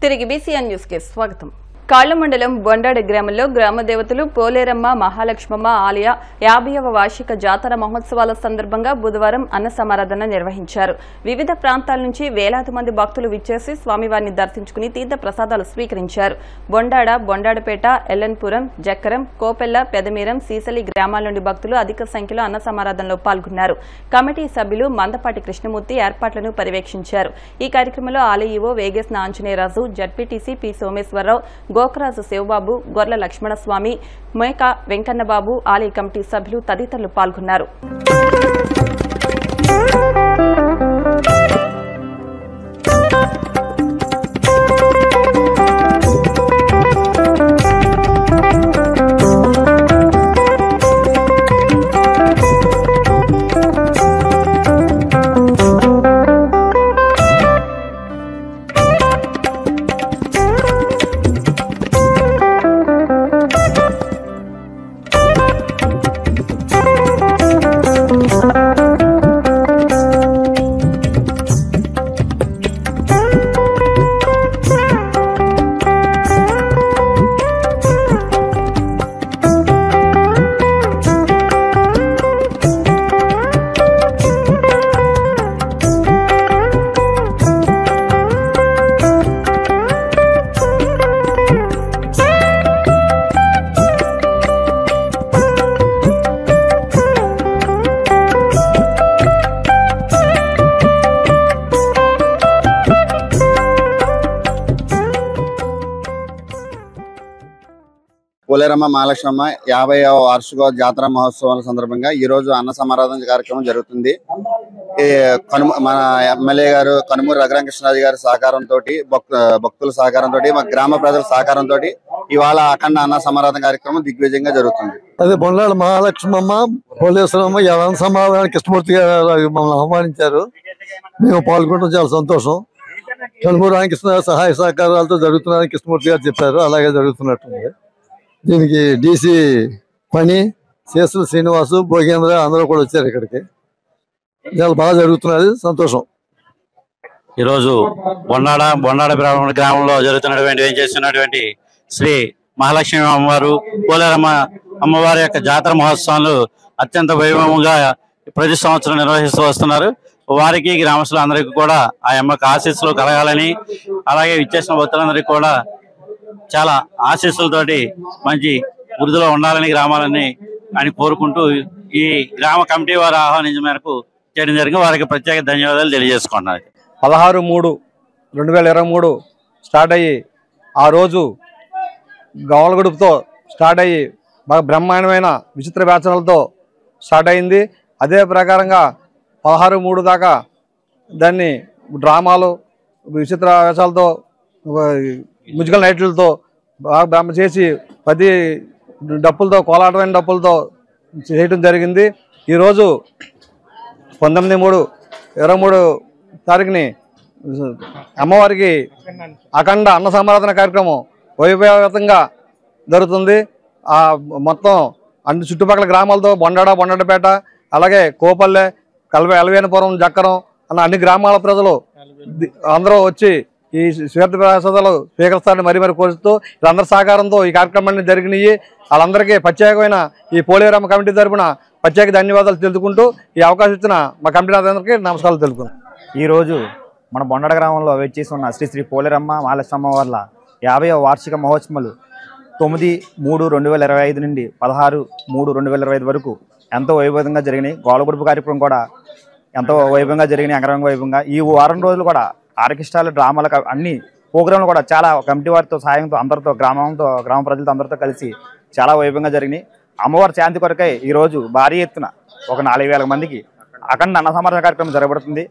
తిరిగి BCN news కి స్వాగతం. కాళ్ల మండలం బొండాడ గ్రామంలో గ్రామ దేవతలు పోలేరమ్మ మహాలక్ష్మమ్మ ఆలయ 50వ వార్షిక జాతర మహోత్సవాల సందర్భంగా బుధవారం అన్న సమారాధన నిర్వహించారు. వివిధ ప్రాంతాల నుంచి వేలాది మంది భక్తులు విచ్చేసి స్వామివారిని దర్శించుకుని తీర్థ ప్రసాదాలు స్వీకరించారు. బొండాడ, బొండాడపేట, ఎల్లన్పురం, జక్కరం, కోపెల్ల, పెదమీరం, సీసలి గ్రామాల నుండి భక్తులు అధిక సంఖ్యలో అన్న సమారాధనలో పాల్గొన్నారు. కమిటీ సభ్యులు మందపాటి కృష్ణమూర్తి ఏర్పాట్లను పర్యవేక్షించారు. ఈ కార్యక్రమంలో ఆలయ EO Vegesna Anjaneyaraju, ZPTC P Someswararao, Gokaraju Sivababu, Gorla Lakshmanaswamy, Meka Venkannababu, ఆలయ కమిటీ సభ్యులు తదితరులు పాల్గొన్నారు. పోలేరమ్మ మహాలక్ష్మమ్మ 50వ వార్షిక జాతర మహోత్సవాల సందర్భంగా ఈ రోజు అన్న సమారాధన కార్యక్రమం జరుగుతుంది. మన ఎమ్మెల్యే గారు కనుమూరి రఘురామకృష్ణరాజు గారి సహకారంతో, భక్తుల సహకారంతో, మా గ్రామ ప్రజల సహకారంతో ఇవాళ అఖండ అన్న సమారాధన కార్యక్రమం దిగ్విజయంగా జరుగుతుంది. అదే బొండాడ మహాలక్ష్మమ్మ పోలేశ్వరమ్మ అన్న సమారాధన కృష్ణమూర్తి గారు మమ్మల్ని ఆహ్వానించారు. మేము పాల్గొనడం చాలా సంతోషం. కనుమూరి రామకృష్ణ సహాయ సహకారాలతో జరుగుతున్నారని కృష్ణమూర్తి గారు చెప్పారు. అలాగే జరుగుతున్నట్టుంది. దీనికి డీసీ పని, శేషులు శ్రీనివాసు, భోగేంద్ర అందరూ కూడా వచ్చారు. ఇక్కడికి చాలా బాగా జరుగుతున్నది, సంతోషం. ఈరోజు బొండాడ గ్రామంలో చేస్తున్నటువంటి శ్రీ మహాలక్ష్మి అమ్మవారు, పోలేరమ్మ అమ్మవారి యొక్క జాతర మహోత్సవాలు అత్యంత వైభవంగా ప్రతి సంవత్సరం నిర్వహిస్తూ వస్తున్నారు. వారికి గ్రామస్తులు అందరికీ కూడా ఆ అమ్మకి ఆశీస్సులు కలగాలని, అలాగే ఇచ్చేసిన భక్తులందరికీ కూడా చాలా ఆశీస్సులతోటి మంచి వృద్ధిలో ఉండాలని గ్రామాలని అని కోరుకుంటూ ఈ గ్రామ కమిటీ వారు ఆహ్వానించిన మేరకు చేయడం జరిగింది. వారికి ప్రత్యేక ధన్యవాదాలు తెలియజేసుకుంటున్నారు. 16/3/2023 స్టార్ట్ అయ్యి ఆ రోజు గవల గడుపుతో స్టార్ట్ అయ్యి బాగా బ్రహ్మాండమైన విచిత్ర వ్యాచనాలతో స్టార్ట్ అయింది. అదే ప్రకారంగా 16/3 దాకా దాన్ని డ్రామాలు, విచిత్ర వేషాలతో, మ్యూజికల్ నైట్లతో బాగా చేసి 10 డప్పులతో, కోలాటమైన డప్పులతో చేయడం జరిగింది. ఈరోజు 19/3/23 తారీఖుని అమ్మవారికి అఖండ అన్న సమారాధన కార్యక్రమం వైభవంగా జరుగుతుంది. మొత్తం అన్ని చుట్టుపక్కల గ్రామాలతో బొండాడపేట, అలాగే కోపల్లె, ఎలవేనపురం, జక్కరం అన్న అన్ని గ్రామాల ప్రజలు అందరూ వచ్చి ఈ తీర్థ ప్రసాదాలు స్వీకరిస్తారని మరీ కోరుతూ వీళ్ళందరి సహకారంతో ఈ కార్యక్రమాన్ని జరిగినాయి. వాళ్ళందరికీ ప్రత్యేకమైన ఈ పోలేరమ్మ కమిటీ తరఫున ప్రత్యేక ధన్యవాదాలు తెలుపుకుంటూ ఈ అవకాశం ఇచ్చిన మా కమిటీ అందరికీ నమస్కారాలు తెలుపుకుంటాం. ఈరోజు మన బొండాడ గ్రామంలో వేచేసి ఉన్న శ్రీ పోలేరమ్మ మహాలక్ష్మమ్మ వార్ల 50వ వార్షిక మహోత్సవాలు 9/3/2025 నుండి 16/3/2025 వరకు ఎంతో వైభవంగా జరిగినాయి. గోలగొడుపు కార్యక్రమం కూడా ఎంతో వైభవంగా జరిగినాయి, అంగరంగ వైభవంగా. ఈ వారం రోజులు కూడా ఆర్కెస్ట్రాలు, డ్రామాలు, అన్ని ప్రోగ్రాంలు కూడా చాలా కమిటీ వారితో సాయంతో అందరితో గ్రామ ప్రజలతో అందరితో కలిసి చాలా వైభవంగా జరిగినాయి. అమ్మవారి శాంతి కొరకై ఈరోజు భారీ ఎత్తున ఒక 4000 మందికి అఖండ అన్న సమారాధన కార్యక్రమం జరగబడుతుంది.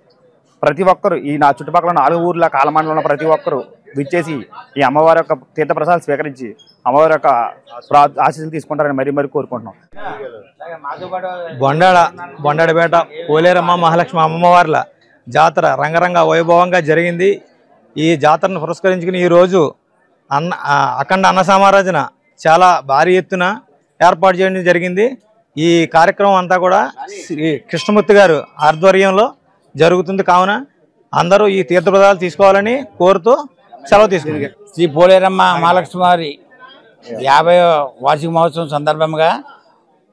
ప్రతి ఒక్కరు ఈ నా చుట్టుపక్కల 4 ఊర్ల కాలమండలంలో ప్రతి ఒక్కరు విచ్చేసి ఈ అమ్మవారి యొక్క తీర్థ ప్రసాదాలు స్వీకరించి అమ్మవారి యొక్క ఆశీస్సులు తీసుకుంటారని మరీ కోరుకుంటున్నాం. బొండాడపేట పోలేరమ్మ మహాలక్ష్మి అమ్మవార్ల జాతర రంగరంగ వైభవంగా జరిగింది. ఈ జాతరను పురస్కరించుకుని ఈరోజు అఖండ అన్న సమారాధన చాలా భారీ ఎత్తున ఏర్పాటు చేయడం జరిగింది. ఈ కార్యక్రమం అంతా కూడా శ్రీ కృష్ణమూర్తి గారు ఆధ్వర్యంలో జరుగుతుంది. కావున అందరూ ఈ తీర్థప్రసాదాలు తీసుకోవాలని కోరుతూ సెలవు తీసుకుంటాం. శ్రీ పోలేరమ్మ మహాలక్ష్మి వారి 50వ వార్షిక మహోత్సవం సందర్భంగా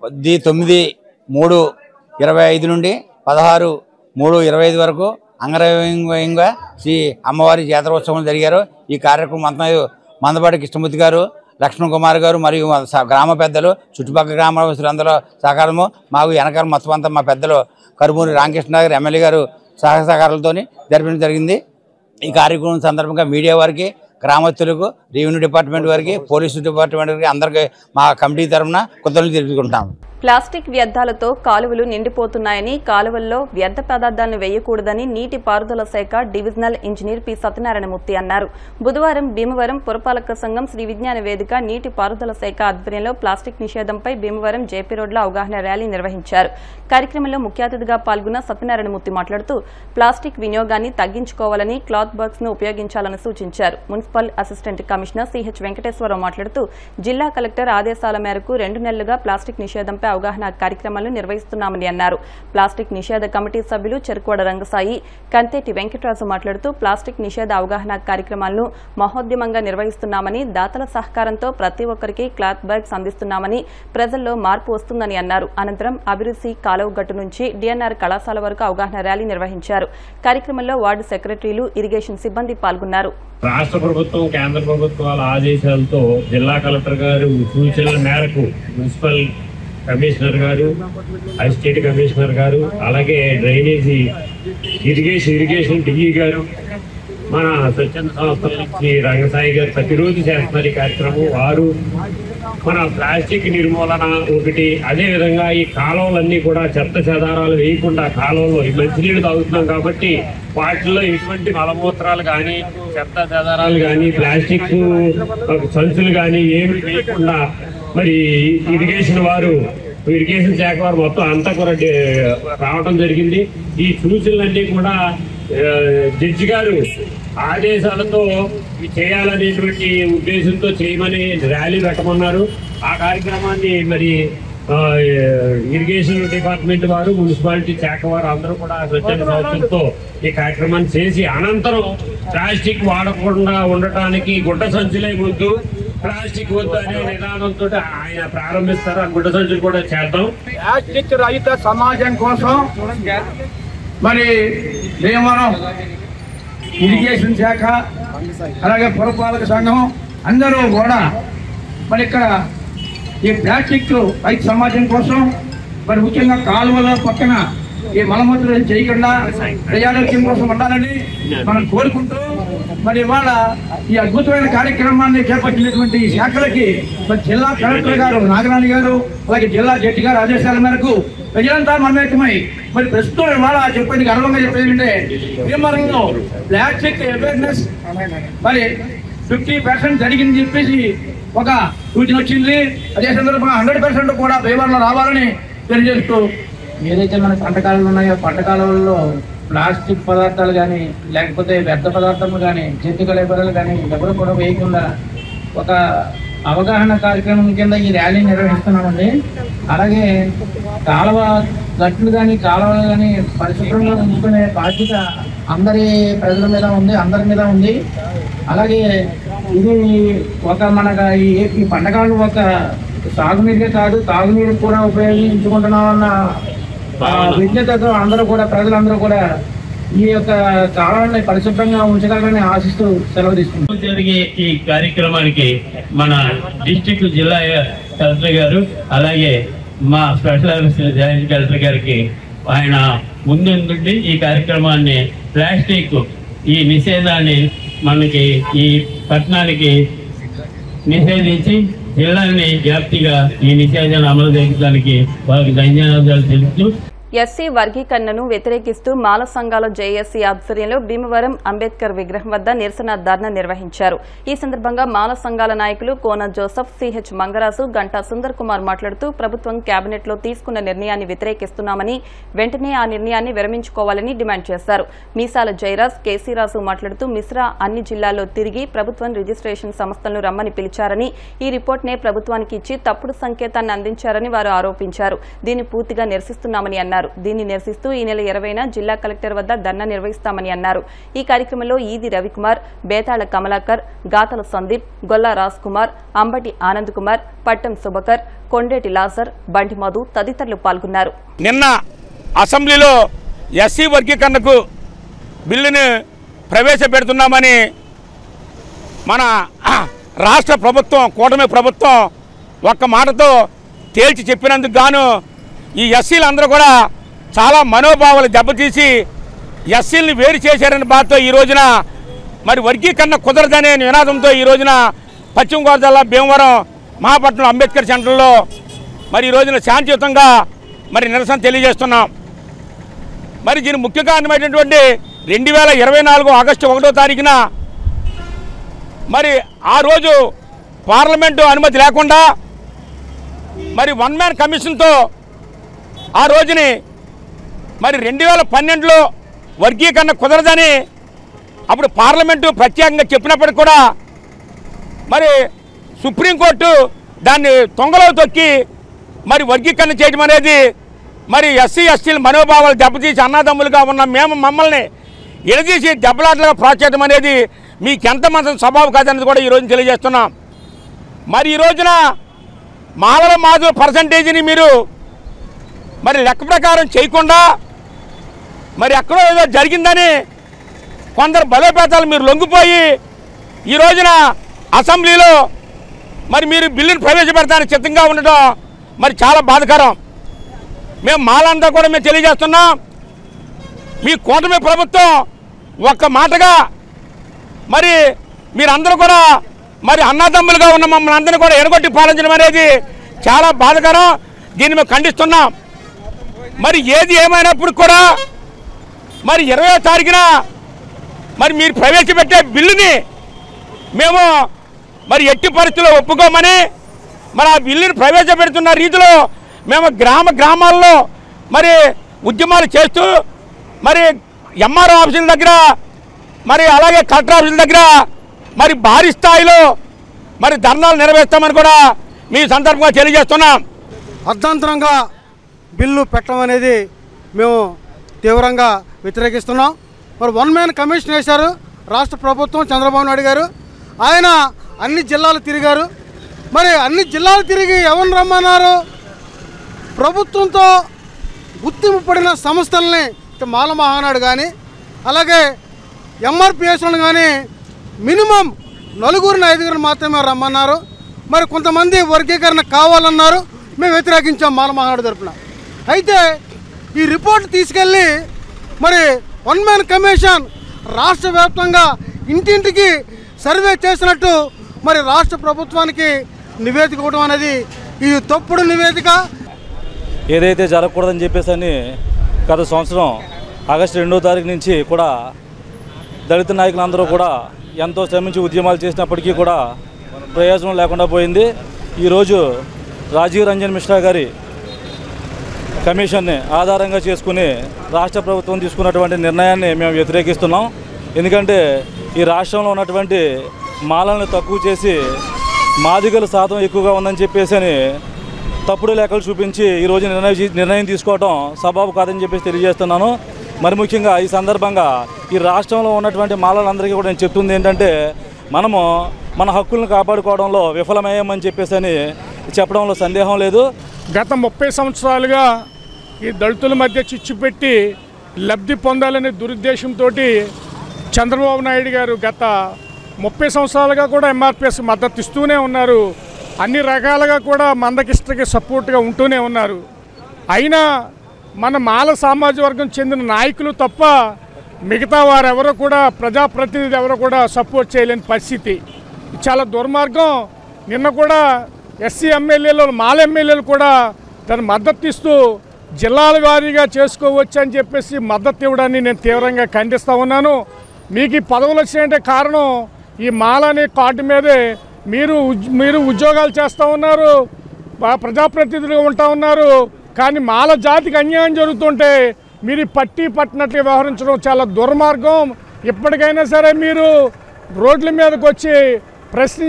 9/3/25 నుండి 16/3/25 వరకు అంగరంగంగా శ్రీ అమ్మవారి జాతరోత్సవం జరిగారు. ఈ కార్యక్రమం అంతా మందపాటి కృష్ణమూర్తి గారు, లక్ష్మణ్ కుమార్ గారు మరియు గ్రామ పెద్దలు, చుట్టుపక్కల గ్రామస్తులందరూ సహకారము, మాకు వెనకాల మొత్తం అంతా మా పెద్దలు కరుమూరి రామకృష్ణ గారు ఎమ్మెల్యే గారు సహకారాలతో జరిపించడం జరిగింది. ఈ కార్యక్రమం సందర్భంగా మీడియా వారికి, గ్రామస్తులకు, రెవెన్యూ డిపార్ట్మెంట్ వారికి, పోలీసు డిపార్ట్మెంట్ వారికి అందరికీ మా కమిటీ తరఫున కృతజ్ఞతలు తెలుపుకుంటాం. ప్లాస్టిక్ వ్యర్థాలతో కాలువలు నిండిపోతున్నాయని, కాలువల్లో వ్యర్థ పదార్థాలను వేయకూడదని నీటి పారుదల శాఖ డివిజనల్ ఇంజనీర్ పి సత్యనారాయణమూర్తి అన్నారు. బుధవారం భీమవరం పురపాలక సంఘం శ్రీ విజ్ఞాన వేదిక నీటి పారుదల శాఖ ఆధ్వర్యంలో ప్లాస్టిక్ నిషేధంపై భీమవరం జేపీ రోడ్లో అవగాహన ర్యాలీ నిర్వహించారు. కార్యక్రమంలో ముఖ్య అతిథిగా పాల్గొన్న సత్యనారాయణమూర్తి మాట్లాడుతూ ప్లాస్టిక్ వినియోగాన్ని తగ్గించుకోవాలని, క్లాత్ బాక్స్ ను ఉపయోగించాలని సూచించారు. Municipal assistant commissioner CH Venkateswararao మాట్లాడుతూ జిల్లా కలెక్టర్ ఆదేశాల మేరకు 2 నెలలుగా ప్లాస్టిక్ నిషేధంపై అవగాహన కార్యక్రమాలను నిర్వహిస్తున్నామని అన్నారు. ప్లాస్టిక్ నిషేధ కమిటీ సభ్యులు చెరుకోడ రంగసాయి, కంతేటి వెంకటరాజు మాట్లాడుతూ ప్లాస్టిక్ నిషేధ అవగాహన కార్యక్రమాలను మహోద్యమంగా నిర్వహిస్తున్నామని, దాతల సహకారంతో ప్రతి ఒక్కరికి క్లాత్ బ్యాగ్స్ అందిస్తున్నామని, ప్రజల్లో మార్పు వస్తుందని అన్నారు. అనంతరం అభిరుచి కాలువ గట్టు నుంచి డిఎన్ఆర్ కళాశాల వరకు అవగాహన ర్యాలీ నిర్వహించారు. కార్యక్రమంలో వార్డు సెక్రటరీలు, ఇరిగేషన్ సిబ్బంది పాల్గొన్నారు. రాష్ట్ర ప్రభుత్వం, కేంద్ర ప్రభుత్వాల ఆదేశాలతో జిల్లా కలెక్టర్ గారు సూచనల మేరకు మున్సిపల్ కమిషనర్ గారు, అసిస్టెంట్ కమిషనర్ గారు, అలాగే డ్రైనేజీ ఇరిగేషన్ డిఈ గారు, మన స్వచ్ఛంద సంస్థల నుంచి రంగసాయి గారు ప్రతిరోజు చేస్తున్నారు ఈ కార్యక్రమం. వారు మన ప్లాస్టిక్ నిర్మూలన ఒకటి, అదేవిధంగా ఈ కాలువలన్నీ కూడా చెత్త చెదారాలు వేయకుండా, కాలువలో ఈ మంచినీళ్ళు తాగుతున్నాం కాబట్టి వాటిల్లో ఎటువంటి మలమూత్రాలు కానీ, చెత్త చెదారాలు కానీ, ప్లాస్టిక్ సంచులు కానీ ఏమి వేయకుండా మరి ఇరిగేషన్ శాఖ వారు మొత్తం అంతా కూడా రావడం జరిగింది. ఈ సూచనలన్నీ కూడా జడ్జి గారు ఆదేశాలతో చేయాలనేటువంటి ఉద్దేశంతో చేయమని ర్యాలీ పెట్టమన్నారు. ఆ కార్యక్రమాన్ని మరి ఇరిగేషన్ డిపార్ట్మెంట్ వారు, మున్సిపాలిటీ శాఖ వారు అందరూ కూడా స్వచ్ఛంద సంస్థలతో ఈ కార్యక్రమాన్ని చేసి అనంతరం ప్లాస్టిక్ వాడకుండా ఉండటానికి గుడ్డ సంచులే వద్దు, ప్లాస్టిక్ వద్దు అనే నిదానంతో ఆయన ప్రారంభిస్తారు. ఆ గుడ్డ సంచులు కూడా చేద్దాం. ప్లాస్టిక్ రహిత సమాజం కోసం మరి భీమవరం ఇరిగేషన్ శాఖ, అలాగే పురపాలక సంఘం అందరూ కూడా మరి ఇక్కడ ఈ ప్లాస్టిక్ రహిత సమాజం కోసం మరి ముఖ్యంగా కాలువల పక్కన ఈ మలమూత్రాలు చేయకుండా ప్రజారోగ్యం కోసం ఉండాలని మనం కోరుకుంటూ మరి ఇవాళ ఈ అద్భుతమైన కార్యక్రమాన్ని చేపట్టినటువంటి శాఖలకి మరి జిల్లా కలెక్టర్ గారు నాగరాణి గారు, అలాగే జిల్లా జడ్జి గారు ఆదేశాల మేరకు ప్రజలంతా మమేకమై మరి ప్రస్తుతం ఇవాళ చెప్పేది గర్వంగా చెప్పేది అంటే భీమవరంలో ప్లాస్టిక్ అవేర్నెస్ మరి 50% జరిగింది చెప్పేసి ఒక సూచన వచ్చింది. అదే సందర్భంగా 100% కూడా భీమవరంలో రావాలని తెలియజేస్తూ ఏదైతే మన పంటకాలు ఉన్నాయో పంటకాలలో ప్లాస్టిక్ పదార్థాలు కానీ, లేకపోతే వ్యర్థ పదార్థాలు కానీ, జంతు కళేబరాలు కానీ ఎవరు కూడా వేయకుండా ఒక అవగాహన కార్యక్రమం కింద ఈ ర్యాలీ నిర్వహిస్తున్నామండి. అలాగే కాలువ గట్లు కానీ, కాలువలు కానీ పరిశుభ్రంగా ఉంచుకునే బాధ్యత ప్రజల మీద ఉంది, అందరి మీద ఉంది. అలాగే ఇది ఒక మనకు ఈ పంటకాలు ఒక సాగునీరుగా కాదు, తాగునీరు కూడా ఉపయోగించుకుంటున్నామన్న విజ్ఞతతో అందరూ కూడా, ప్రజలందరూ కూడా ఈ యొక్క కాలాన్ని పరిశుభ్రంగా ఉంచగలరని ఆశిస్తూ సెలవు తీసుకుంటాం. జరిగే ఈ కార్యక్రమానికి మన డిస్ట్రిక్ట్ జిల్లా కలెక్టర్ గారు, అలాగే మా స్పెషల్ జాయింట్ కలెక్టర్ గారికి ఆయన ముందుండి ఈ కార్యక్రమాన్ని ప్లాస్టిక్ ఈ నిషేధాన్ని మనకి ఈ పట్టణానికి నిషేధించి జిల్లాని వ్యాప్తిగా ఈ నిషేధాన్ని అమలు చేయడానికి వారికి ధన్యవాదాలు తెలుపుతూ ఎస్సీ వర్గీకరణను వ్యతిరేకిస్తూ మాల సంఘాల జేఏసీ ఆధ్వర్యంలో భీమవరం అంబేద్కర్ విగ్రహం వద్ద నిరసన ధర్నా నిర్వహించారు. ఈ సందర్భంగా మాల సంఘాల నాయకులు కోన జోసెఫ్, సిహెచ్ మంగరాజు, గంటా సుందర్ కుమార్ మాట్లాడుతూ ప్రభుత్వం కేబినెట్ లో తీసుకున్న నిర్ణయాన్ని వ్యతిరేకిస్తున్నామని, వెంటనే ఆ నిర్ణయాన్ని విరమించుకోవాలని డిమాండ్ చేశారు. మీసాల జయరాజ్, కేసీరాజు మాట్లాడుతూ మిశ్రా అన్ని జిల్లాల్లో తిరిగి ప్రభుత్వం రిజిస్ట్రేషన్ సంస్థలను రమ్మని పిలిచారని, ఈ రిపోర్ట్నే ప్రభుత్వానికి ఇచ్చి తప్పుడు సంకేతాన్ని అందించారని వారు ఆరోపించారు. దీన్ని పూర్తిగా నిరసిస్తున్నామని అన్నారు. చేశారన్నారు. దీన్ని నిరసిస్తూ ఈ నెల 20న జిల్లా కలెక్టర్ వద్ద ధర్నా నిర్వహిస్తామని అన్నారు. ఈ కార్యక్రమంలో ఈది రవికుమార్, బేతాళ కమలాకర్, గాతల సందీప్, గొల్లా రాజ్ కుమార్, అంబటి ఆనంద్ కుమార్, పట్టం సుబకర్, కొండేటి లాసర్, బండి మధు తదితరులు పాల్గొన్నారు. నిన్న అసెంబ్లీలో ఎస్సీ వర్గీకరణకు బిల్లును ప్రవేశపెడుతున్నామని మన రాష్ట్ర ప్రభుత్వం, కూటమి ప్రభుత్వం ఒక్క మాటతో తేల్చి చెప్పినందుకు గాను ఈ ఎస్సీలందరూ కూడా చాలా మనోభావాలు దెబ్బతీసి ఎస్సీలని వేరు చేశారని బాధతో ఈ రోజున మరి వర్గీకరణ కుదరదనే నినాదంతో ఈ రోజున పశ్చిమ గోదావరి జిల్లా భీమవరం మహాపట్నం అంబేద్కర్ సెంటర్లో మరి ఈ రోజున శాంతియుతంగా మరి నిరసన తెలియజేస్తున్నాం. మరి దీని ముఖ్య కారణమైనటువంటి 2024 ఆగస్టు 1వ తారీఖున మరి ఆ రోజు పార్లమెంటు అనుమతి లేకుండా మరి వన్ మ్యాన్ కమిషన్తో ఆ రోజుని మరి 2012లో వర్గీకరణ కుదరదని అప్పుడు పార్లమెంటు ప్రత్యేకంగా చెప్పినప్పటికీ కూడా మరి సుప్రీంకోర్టు దాన్ని తొంగలో తొక్కి మరి వర్గీకరణ చేయడం అనేది మరి ఎస్సీల మనోభావాలు దెబ్బతీసి అన్నదమ్ములుగా ఉన్న మమ్మల్ని ఎడదీసి దెబ్బలాటలుగా ప్రోత్సహించడం అనేది మీకెంత మాత్రం స్వభావం కాదనేది కూడా ఈరోజు తెలియజేస్తున్నాం. మరి ఈ రోజున మాలల మాధుల పర్సంటేజీని మీరు మరి లెక్క ప్రకారం చేయకుండా మరి ఎక్కడో ఏదో జరిగిందని కొందరు బలోపేతాలు మీరు లొంగిపోయి ఈ రోజున అసెంబ్లీలో మరి మీరు బిల్లును ప్రవేశపెడతానికి సిద్ధంగా ఉండటం మరి చాలా బాధాకరం. మేము మాలంతా కూడా మేము తెలియజేస్తున్నాం, మీ కూటమి ప్రభుత్వం ఒక్క మాటగా మరి మీరందరూ కూడా మరి అన్నదమ్ములుగా ఉన్న మమ్మల్ని అందరినీ కూడా ఎడగొట్టి పాలించడం అనేది చాలా బాధాకరం. దీన్ని మేము ఖండిస్తున్నాం. మరి ఏది ఏమైనప్పుడు కూడా మరి 20వ తారీఖున మరి మీరు ప్రవేశపెట్టే బిల్లుని మేము మరి ఎట్టి పరిస్థితుల్లో ఒప్పుకోమని మరి ఆ బిల్లుని ప్రవేశపెడుతున్న రీతిలో మేము గ్రామాల్లో మరి ఉద్యమాలు చేస్తూ మరి ఎంఆర్ఓ ఆఫీసుల దగ్గర మరి అలాగే కలెక్టర్ ఆఫీసుల దగ్గర మరి భారీ స్థాయిలో మరి ధర్నాలు నెరవేర్స్తామని కూడా మీ సందర్భంగా తెలియజేస్తున్నాం. అర్ధాంతరంగా బిల్లు పెట్టడం అనేది మేము తీవ్రంగా వ్యతిరేకిస్తున్నాం. మరి వన్ మ్యాన్ కమిషన్ వేశారు రాష్ట్ర ప్రభుత్వం, చంద్రబాబు నాయుడు గారు. ఆయన అన్ని జిల్లాలు తిరిగారు. మరి అన్ని జిల్లాలు తిరిగి ఎవరిని రమ్మన్నారు? ప్రభుత్వంతో గుర్తింపు పడిన సంస్థల్ని, మాల మహానాడు కానీ అలాగే ఎంఆర్పిఎస్లను కానీ మినిమం 4-5 మాత్రమే రమ్మన్నారు. మరి కొంతమంది వర్గీకరణ కావాలన్నారు, మేము వ్యతిరేకించాం మాల మహానాడు తరఫున. అయితే ఈ రిపోర్ట్ తీసుకెళ్ళి మరి వన్ మ్యాన్ కమిషన్ రాష్ట్ర వ్యాప్తంగా ఇంటింటికి సర్వే చేసినట్టు మరి రాష్ట్ర ప్రభుత్వానికి నివేదిక ఇవ్వడం అనేది ఇది తప్పుడు నివేదిక. ఏదైతే జరగకూడదని చెప్పేసి అని గత సంవత్సరం ఆగస్టు 2వ తారీఖు నుంచి కూడా దళిత నాయకులందరూ కూడా ఎంతో శ్రమించి ఉద్యమాలు చేసినప్పటికీ కూడా ప్రయోజనం లేకుండా పోయింది. ఈరోజు రాజీవ్ రంజన్ మిశ్రా గారి కమిషన్ని ఆధారంగా చేసుకుని రాష్ట్ర ప్రభుత్వం తీసుకున్నటువంటి నిర్ణయాన్ని మేము వ్యతిరేకిస్తున్నాం. ఎందుకంటే ఈ రాష్ట్రంలో ఉన్నటువంటి మాలలను తక్కువ చేసి మాదిగల శాతం ఎక్కువగా ఉందని చెప్పేసి అని తప్పుడు లెక్కలు చూపించి ఈరోజు నిర్ణయం తీసుకోవడం సబబు కాదని చెప్పేసి తెలియజేస్తున్నాను. మరి ముఖ్యంగా ఈ సందర్భంగా ఈ రాష్ట్రంలో ఉన్నటువంటి మాలలందరికీ కూడా నేను చెప్తుంది ఏంటంటే, మనము మన హక్కులను కాపాడుకోవడంలో విఫలమయ్యామని చెప్పేసి అని చెప్పడంలో సందేహం లేదు. గత 30 సంవత్సరాలుగా ఈ దళితుల మధ్య చిచ్చు పెట్టి లబ్ధి పొందాలనే దురుద్దేశంతో చంద్రబాబు నాయుడు గారు గత 30 సంవత్సరాలుగా కూడా ఎంఆర్పిఎస్ మద్దతు ఇస్తూనే ఉన్నారు. అన్ని రకాలుగా కూడా మందకిష్టకి సపోర్ట్గా ఉంటూనే ఉన్నారు. అయినా మన మాల సామాజిక వర్గం చెందిన నాయకులు తప్ప మిగతా వారెవరూ కూడా, ప్రజాప్రతినిధులు ఎవరు కూడా సపోర్ట్ చేయలేని పరిస్థితి. చాలా దుర్మార్గం. నిన్న కూడా ఎస్సీ ఎమ్మెల్యేలు, మాల ఎమ్మెల్యేలు కూడా దాన్ని మద్దతు ఇస్తూ జిల్లాల వారీగా చేసుకోవచ్చు అని చెప్పేసి మద్దతు ఇవ్వడాన్ని నేను తీవ్రంగా ఖండిస్తూ ఉన్నాను. మీకు ఈ పదవులు వచ్చాయంటే కారణం ఈ మాల అనే కార్డు మీదే మీరు ఉద్యోగాలు చేస్తూ ఉన్నారు, ప్రజాప్రతినిధులుగా ఉంటా ఉన్నారు. కానీ మాల జాతికి అన్యాయం జరుగుతుంటే మీరు పట్టినట్లు వ్యవహరించడం చాలా దుర్మార్గం. ఇప్పటికైనా సరే మీరు రోడ్ల మీదకి వచ్చి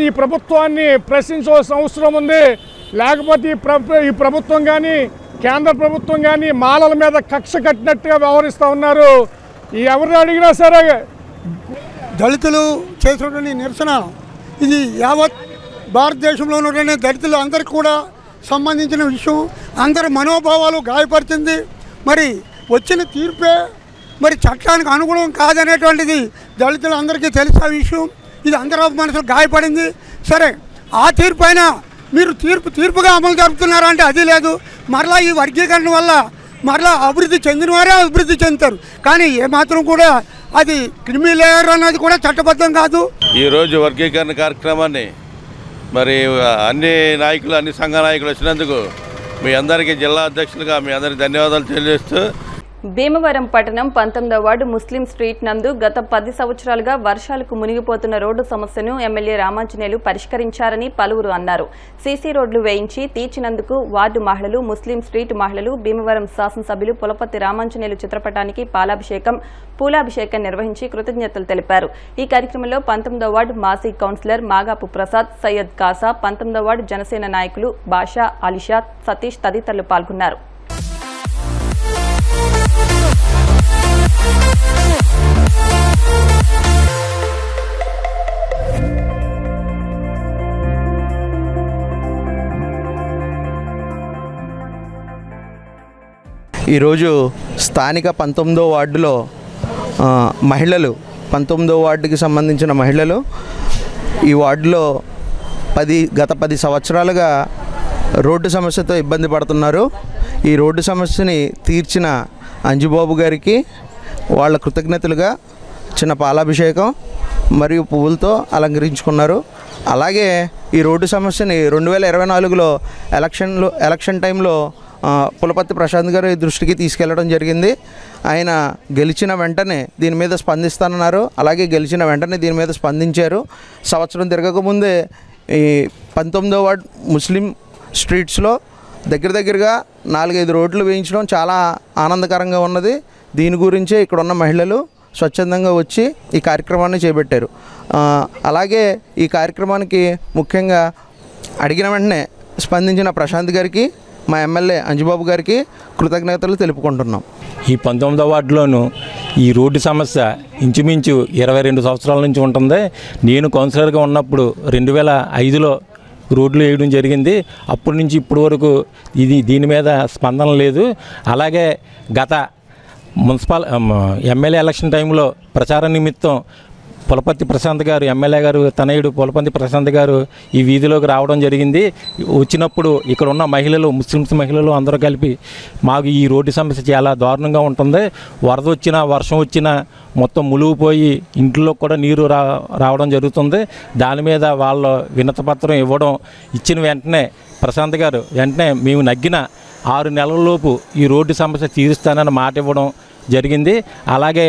ఈ ప్రభుత్వాన్ని ప్రశ్నించవలసిన అవసరం ఉంది. లేకపోతే ఈ ప్రభుత్వం కానీ కేంద్ర ప్రభుత్వం కానీ మాలల మీద కక్ష కట్టినట్టుగా వ్యవహరిస్తూ ఉన్నారు. ఎవరిని అడిగినా సరే దళితులు చేసినటువంటి నిరసన ఇది యావత్ భారతదేశంలో ఉన్నటువంటి దళితులు అందరికీ కూడా సంబంధించిన విషయం. అందరి మనోభావాలు గాయపరిచింది. మరి వచ్చిన తీర్పే మరి చట్టానికి అనుగుణం కాదనేటువంటిది దళితులు అందరికీ తెలిసే విషయం. ఇది అందరూ మనసులు గాయపడింది. సరే, ఆ తీర్పు అయినా మీరు తీర్పుగా అమలు జరుపుతున్నారా అంటే అది లేదు. మరలా ఈ వర్గీకరణ వల్ల మరలా అభివృద్ధి చెందిన వారే అభివృద్ధి చెందుతారు. కానీ ఏమాత్రం కూడా అది క్రిమి లేయర్ అనేది కూడా చట్టబద్ధం కాదు. ఈరోజు వర్గీకరణ కార్యక్రమాన్ని మరి అన్ని నాయకులు, అన్ని సంఘ నాయకులు వచ్చినందుకు మీ అందరికీ జిల్లా అధ్యక్షులుగా మీ అందరికీ ధన్యవాదాలు తెలియజేస్తూ, భీమవరం పట్టణం 19వ వార్డు ముస్లిం స్ట్రీట్ నందు గత 10 సంవత్సరాలుగా వర్షాలకు మునిగిపోతున్న రోడ్డు సమస్యను ఎమ్మెల్యే రామాంజనేయులు పరిష్కరించారని పలువురు అన్నారు. సీసీ రోడ్లు వేయించి తీర్చినందుకు వార్డు మహిళలు, ముస్లిం స్ట్రీట్ మహిళలు భీమవరం శాసనసభ్యులు పులపర్తి రామాంజనేయులు చిత్రపటానికి పూలాభిషేకం నిర్వహించి కృతజ్ఞతలు తెలిపారు. ఈ కార్యక్రమంలో 19వ వార్డు మాజీ కౌన్సిలర్ మాగాపు ప్రసాద్, సయ్యద్ కాసా, 19వ వార్డు జనసేన నాయకులు బాషా, అలీషా, సతీష్ తదితరులు పాల్గొన్నారు. ఈరోజు స్థానిక 19వ వార్డులో మహిళలు, 19వ వార్డుకి సంబంధించిన మహిళలు ఈ వార్డులో గత 10 సంవత్సరాలుగా రోడ్డు సమస్యతో ఇబ్బంది పడుతున్నారు. ఈ రోడ్డు సమస్యని తీర్చిన అంజుబాబు గారికి వాళ్ళ కృతజ్ఞతలుగా చిన్న పాలాభిషేకం మరియు పువ్వులతో అలంకరించుకున్నారు. అలాగే ఈ రోడ్డు సమస్యని 2024లో ఎలక్షన్ టైంలో పులపర్తి ప్రశాంత్ గారి దృష్టికి తీసుకెళ్లడం జరిగింది. ఆయన గెలిచిన వెంటనే దీని మీద స్పందిస్తానన్నారు. అలాగే గెలిచిన వెంటనే దీని మీద స్పందించారు. సంవత్సరం తిరగకముందే ఈ 19వ వార్డు ముస్లిం స్ట్రీట్స్లో దగ్గరగా 4-5 రోడ్లు వేయించడం చాలా ఆనందకరంగా ఉన్నది. దీని గురించే ఇక్కడ ఉన్న మహిళలు స్వచ్ఛందంగా వచ్చి ఈ కార్యక్రమాన్ని చేపట్టారు. అలాగే ఈ కార్యక్రమానికి ముఖ్యంగా అడిగిన వెంటనే స్పందించిన ప్రశాంత్ గారికి, మా ఎమ్మెల్యే అంజుబాబు గారికి కృతజ్ఞతలు తెలుపుకుంటున్నాం. ఈ 19వ వార్డులోనూ ఈ రోడ్డు సమస్య ఇంచుమించు 22 సంవత్సరాల నుంచి ఉంటుంది. నేను కౌన్సిలర్గా ఉన్నప్పుడు 2005లో రోడ్లు వేయడం జరిగింది. అప్పటి నుంచి ఇప్పటి వరకు దీని మీద స్పందన లేదు. అలాగే గత ఎమ్మెల్యే ఎలక్షన్ టైంలో ప్రచార నిమిత్తం పులపర్తి ప్రశాంత్ గారు, ఎమ్మెల్యే గారు తనయుడు పులపర్తి ప్రశాంత్ గారు ఈ వీధిలోకి రావడం జరిగింది. వచ్చినప్పుడు ఇక్కడ ఉన్న మహిళలు, ముస్లిమ్స్ మహిళలు అందరూ కలిపి మాకు ఈ రోడ్డు సమస్య చాలా దారుణంగా ఉంటుంది, వరద వచ్చినా వర్షం వచ్చినా మొత్తం మునిగిపోయి ఇంట్లో కూడా నీరు రావడం జరుగుతుంది. దాని మీద వాళ్ళు వినతిపత్రం ఇచ్చిన వెంటనే ప్రశాంత్ గారు వెంటనే మేము నగ్గిన 6 నెలలలోపు ఈ రోడ్డు సమస్య తీరుస్తానని మాట ఇవ్వడం జరిగింది. అలాగే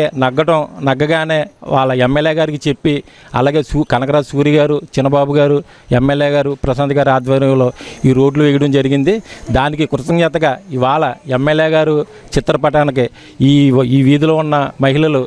నగ్గగానే వాళ్ళ ఎమ్మెల్యే గారికి చెప్పి, అలాగే కనకరాజు సూరి గారు, చిన్నబాబు గారు, ఎమ్మెల్యే గారు, ప్రశాంత్ గారి ఆధ్వర్యంలో ఈ రోడ్లు వేయడం జరిగింది. దానికి కృతజ్ఞతగా ఇవాళ ఎమ్మెల్యే గారు చిత్రపటానికి ఈ వీధిలో ఉన్న మహిళలు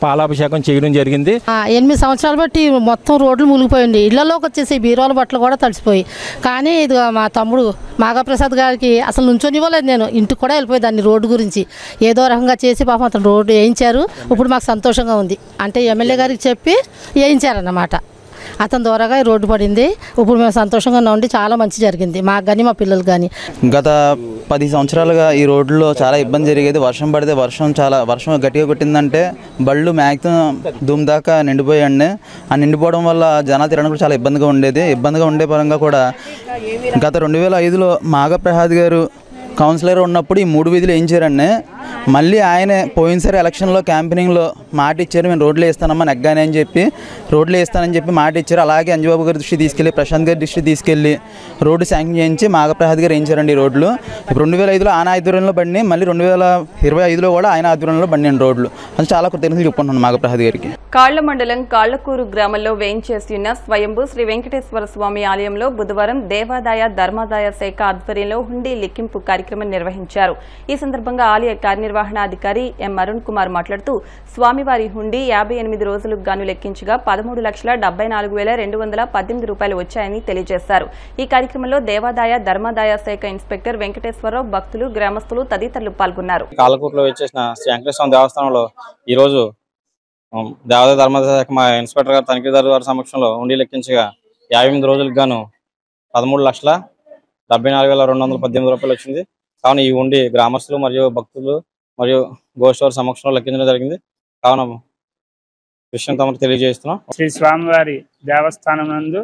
పాలాభిషేకం చేయడం జరిగింది. 8 సంవత్సరాలు బట్టి మొత్తం రోడ్లు మునిగిపోయింది. ఇళ్లలోకి వచ్చేసి బీరోల బట్టలు కూడా తడిసిపోయి. కానీ ఇది మా తమ్ముడు మాఘప్రసాద్ గారికి అసలు నుంచొనివ్వలేదు. నేను ఇంటికి కూడా వెళ్ళిపోయేదాన్ని రోడ్డు గురించి. ఏదో రకంగా చేసి పాపం అతను రోడ్డు వేయించారు. ఇప్పుడు మాకు సంతోషంగా ఉంది. అంటే ఎమ్మెల్యే గారికి చెప్పి వేయించారన్నమాట. అతని ద్వారాగా రోడ్డు పడింది. ఇప్పుడు మేము సంతోషంగా ఉండి చాలా మంచి జరిగింది మాకు కానీ మా పిల్లలు కానీ. గత 10 సంవత్సరాలుగా ఈ రోడ్లో చాలా ఇబ్బంది జరిగేది. వర్షం పడితే వర్షం గట్టిగా కొట్టిందంటే బళ్ళు మ్యాక్సిమం దుమ్ దాకా నిండిపోయాయండి. ఆ నిండిపోవడం వల్ల జనాలు తిరగడం కూడా చాలా ఇబ్బందిగా ఉండేది. ఇబ్బందిగా ఉండే పరంగా కూడా గత 2005లో మాఘప్రసాద్ గారు కౌన్సిలర్ ఉన్నప్పుడు ఈ 3 వీధులు వేయించారండి. మళ్ళీ ఆయనే పోయినసారి ఎలక్షన్లో క్యాంపెయినింగ్లో మాట ఇచ్చారు, మేము రోడ్లు వేస్తానమ్మా నెగ్గానే అని చెప్పి రోడ్లు వేస్తానని చెప్పి మాట ఇచ్చారు. అలాగే అంజబాబు గారి దృష్టి తీసుకెళ్ళి, ప్రశాంత్ గారి దృష్టి తీసుకెళ్ళి రోడ్డు శాంక్షన్ చేయించి మాఘప్రసాద్ గారు వేయించారండి ఈ రోడ్లు. ఇప్పుడు 2005లో ఆయన ఆధ్వర్యంలో బండి, మళ్ళీ 2025లో కూడా ఆయన ఆధ్వర్యంలో బండి రోడ్లు. అది చాలా కృతజ్ఞతలు చెప్పుకుంటున్నాను మాఘప్రసాద్ గారికి. కాళ్ల మండలం కాళ్లకూరు గ్రామంలో వేయించేసి ఉన్న స్వయంభూ శ్రీ వెంకటేశ్వర స్వామి ఆలయంలో బుధవారం దేవాదాయ ధర్మాదాయ శాఖ ఆధ్వర్యంలో హుండీ లెక్కింపు కార్యక్రమం కార్యక్రమం నిర్వహించారు. ఈ సందర్భంగా ఆలయ కార్యనిర్వహణాధికారి ఎం అరుణ్ కుమార్ మాట్లాడుతూ స్వామివారి హుండీ 58 రోజులకు గాను లెక్కించగా 13,74,218 రూపాయలు వచ్చాయని తెలియజేశారు. ఈ కార్యక్రమంలో దేవాదాయ ధర్మాదాయ శాఖ ఇన్స్పెక్టర్ వెంకటేశ్వరరావు, భక్తులు, గ్రామస్తులు తదితరులు పాల్గొన్నారు. కాలకూరులో వచ్చేసిన శ్రీ వెంకటేశ్వర దేవస్థానంలో ఈరోజు దేవాదాయ ధర్మాదాయ శాఖ మా ఇన్స్పెక్టర్ గారు తనిఖీదారు గారి సమక్షంలో హుండీ లెక్కించగా 58 రోజులకు గాను 13,74,218 రూపాయలు వచ్చింది. కావున ఈ హుండీ గ్రామస్తులు మరియు భక్తులు మరియు గోష్ఠి సమక్షంలో లెక్కించడం జరిగింది. కావున విషయం తమకు తెలియజేస్తున్నాం. శ్రీ స్వామివారి దేవస్థానం నందు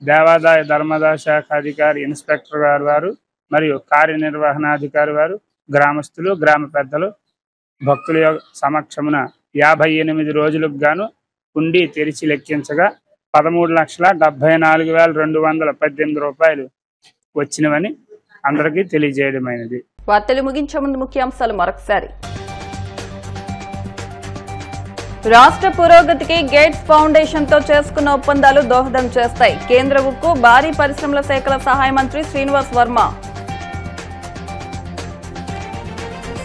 దేవాదాయ ధర్మాదాయ శాఖ అధికారి ఇన్స్పెక్టర్ గారు వారు మరియు కార్యనిర్వహణాధికారి వారు, గ్రామస్తులు, గ్రామ పెద్దలు, భక్తుల సమక్షమున 58 రోజులకు గాను హుండీ తెరిచి లెక్కించగా 13,74,218 రూపాయలు వచ్చినవని అందరికీ తెలియజేయడమైనది. వార్తలు ముగించే ముందు ముఖ్యాంశాలు మరొకసారి. రాష్ట్ర పురోగతికి గేట్స్ ఫౌండేషన్ తో చేసుకున్న ఒప్పందాలు దోహదం చేస్తాయి. కేంద్ర ఉక్కు, భారీ పరిశ్రమల శాఖల సహాయ మంత్రి శ్రీనివాస్ వర్మ.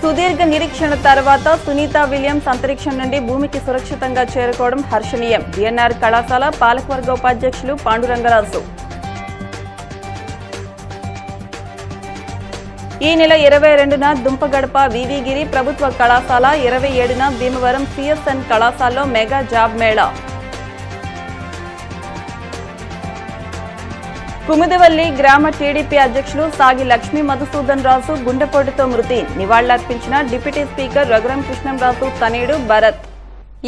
సుదీర్ఘ నిరీక్షణ తర్వాత సునీత విలియమ్స్ అంతరిక్షం నుండి భూమికి సురక్షితంగా చేరుకోవడం హర్షణీయం. డిఎన్ఆర్ కళాశాల పాలకవర్గ ఉపాధ్యక్షులు పాండురంగరాజు. ఈ నెల 22న దుంపగడప వివిగిరి ప్రభుత్వ కళాశాల, 27న భీమవరం సిఎస్ఎన్ కళాశాలలో మెగా జాబ్ మేళా. కుముదవల్లి గ్రామ టీడీపీ అధ్యక్షులు సాగి లక్ష్మీ మధుసూదన్ రాజు గుండెపోటుతో మృతి. నివాళులర్పించిన డిప్యూటీ స్పీకర్ రఘురాం కృష్ణంరాజు తనయుడు భరత్.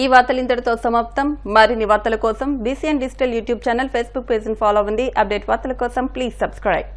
ఈ వార్తలు ఇంతటితో సమాప్తం. మరిన్ని వార్తల కోసం BCN digital YouTube channel, Facebook page follow అవ్వండి. అప్డేట్ వార్తల కోసం ప్లీజ్ సబ్స్క్రైబ్.